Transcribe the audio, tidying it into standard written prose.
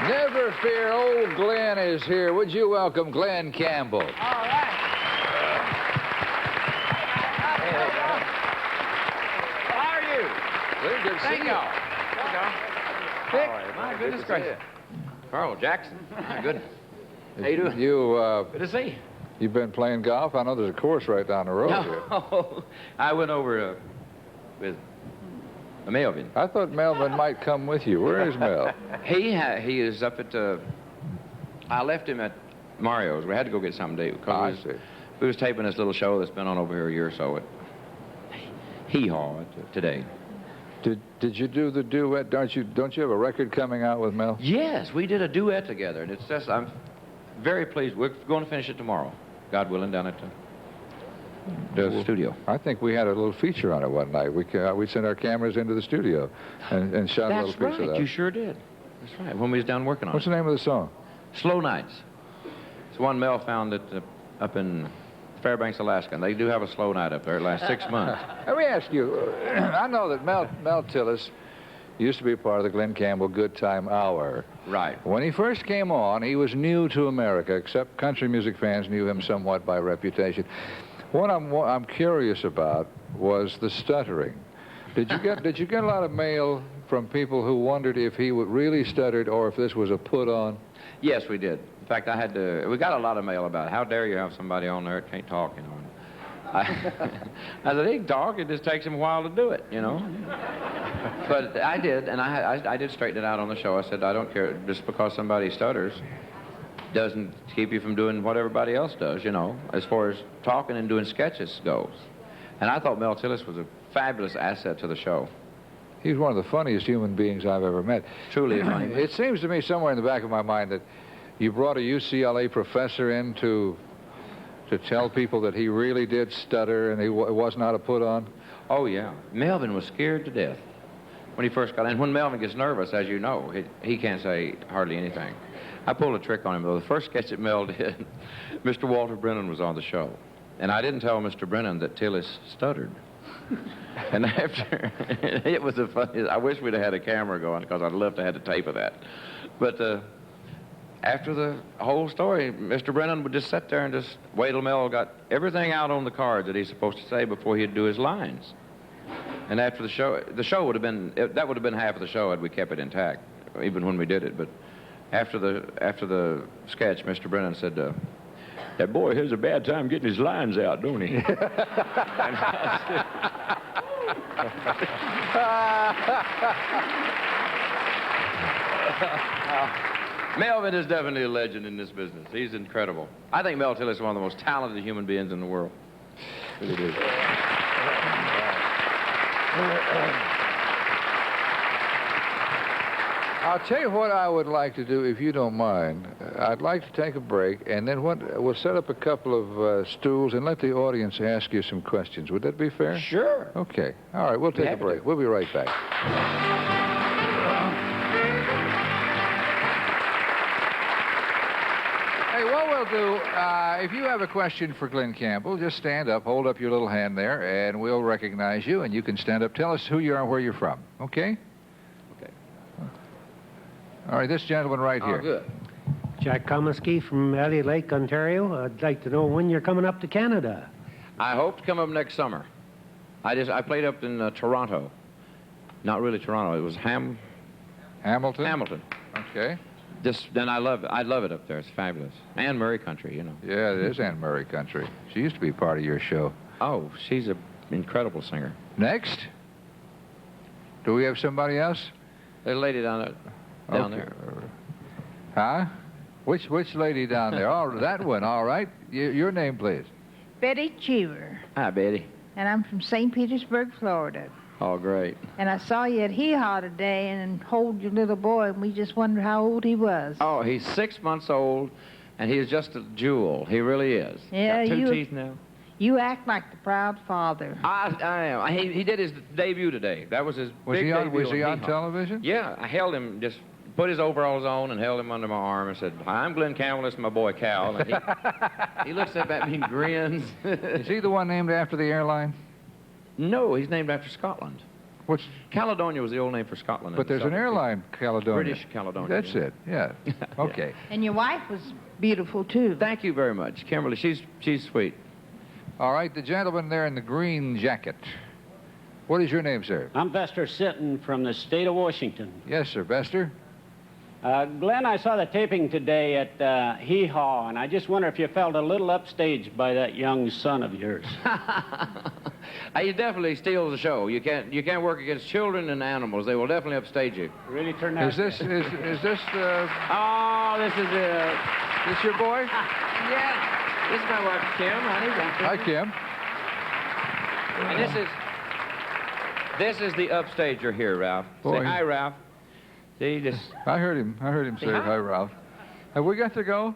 Never fear, old Glen is here. Would you welcome Glen Campbell? All right. How are you? Well, good to Thank see y'all. Dick. My goodness gracious. Carl Jackson. My goodness. How you doing? Good to see you. You've been playing golf? I know there's a course right down the road here. No, I went over with Melvin. I thought Melvin might come with you. Where is Mel? He is up at. I left him at Mario's. We had to go get something to eat because we was taping this little show that's been on over here a year or so at Hee-Haw today. Did you do the duet? Don't you have a record coming out with Mel? Yes, we did a duet together, and it's just I'm very pleased. We're going to finish it tomorrow, God willing, down at the studio. I think we had a little feature on it one night. We sent our cameras into the studio and shot a little piece of that. That's right, you sure did. That's right, when we was down working on What's it. the name of the song? Slow Nights. It's one Mel found up in Fairbanks, Alaska, and they do have a slow night up there. It lasts 6 months. Let me ask you, I know that Mel Tillis used to be part of the Glen Campbell Goodtime Hour. Right. When he first came on, he was new to America, except country music fans knew him somewhat by reputation. What I'm curious about was the stuttering. Did you get a lot of mail from people who wondered if he really stuttered or if this was a put-on? Yes, we did. In fact, we got a lot of mail about it. How dare you have somebody on there that can't talk, you know. I said, he can talk, it just takes him a while to do it, you know. But I did, and I did straighten it out on the show. I said, I don't care, just because somebody stutters doesn't keep you from doing what everybody else does, you know, as far as talking and doing sketches goes. And I thought Mel Tillis was a fabulous asset to the show. He's one of the funniest human beings I've ever met. Truly a funny man. It seems to me somewhere in the back of my mind that you brought a UCLA professor in to tell people that he really did stutter and it was not a put-on. Oh, yeah. Melvin was scared to death when he first got in. When Melvin gets nervous, as you know, he can't say hardly anything. I pulled a trick on him, though. The first sketch that Mel did, Mr. Walter Brennan was on the show. And I didn't tell Mr. Brennan that Tillis stuttered. And after, it was a funny, I wish we'd have had a camera going because I'd love to have the tape of that. But after the whole story, Mr. Brennan would just sit there and just wait till Mel got everything out on the cards that he's supposed to say before he'd do his lines. And after the show would have been, that would have been half of the show had we kept it intact, even when we did it. But after the sketch, Mr. Brennan said, that boy has a bad time getting his lines out, don't he? Melvin is definitely a legend in this business. He's incredible. I think Mel Tillis is one of the most talented human beings in the world. Really do. I'll tell you what I would like to do, if you don't mind. I'd like to take a break, and then we'll set up a couple of stools and let the audience ask you some questions. Would that be fair? Sure. Okay. All right, we'll take a break. We'll be right back. Hey, what we'll do, if you have a question for Glen Campbell, just stand up, hold up your little hand there, and we'll recognize you, and you can stand up. Tell us who you are and where you're from, okay? All right, this gentleman right here. Oh, good. Jack Comiskey from Elliott Lake, Ontario. I'd like to know when you're coming up to Canada. I hope to come up next summer. I played up in Toronto. Not really Toronto. It was Hamilton? Hamilton. Okay. Then I love it up there. It's fabulous. Anne Murray country, you know. Yeah, it is Anne Murray country. She used to be part of your show. Oh, she's an incredible singer. Next? Do we have somebody else? There's a lady down there. Huh? Which lady down there? Oh, that one, all right. Your name, please. Betty Cheever. Hi, Betty. And I'm from St. Petersburg, Florida. Oh, great. And I saw you at Hee-Haw today and hold your little boy, and we just wondered how old he was. Oh, he's 6 months old, and he is just a jewel. He really is. Yeah, got two teeth now. You act like the proud father. I am. He did his debut today. That was his big debut. Was he on Hee-Haw. television? Yeah, I held him, just put his overalls on and held him under my arm and said, "Hi, I'm Glen Campbell, this is my boy Cal." And he looks up at me and grins. Is he the one named after the airline? No, he's named after Scotland. What's? Caledonia was the old name for Scotland. But there's an airline, Caledonia. British Caledonia. That's it. Yeah. Okay. And your wife was beautiful, too. Thank you very much, Kimberly. She's sweet. All right, the gentleman there in the green jacket. What is your name, sir? I'm Vester Sitton from the state of Washington. Yes, sir. Bester? Glenn, I saw the taping today at Hee Haw, and I just wonder if you felt a little upstaged by that young son of yours. You definitely steal the show. You can't work against children and animals. They will definitely upstage you. Really turned out. Is this Oh, this is this your boy? yeah. This is my wife, Kim, honey. Hi, Kim. And this is the upstager here, Ralph. Boy. Say hi, Ralph. See this? I heard him say hi. hi, Ralph. Have we got to go?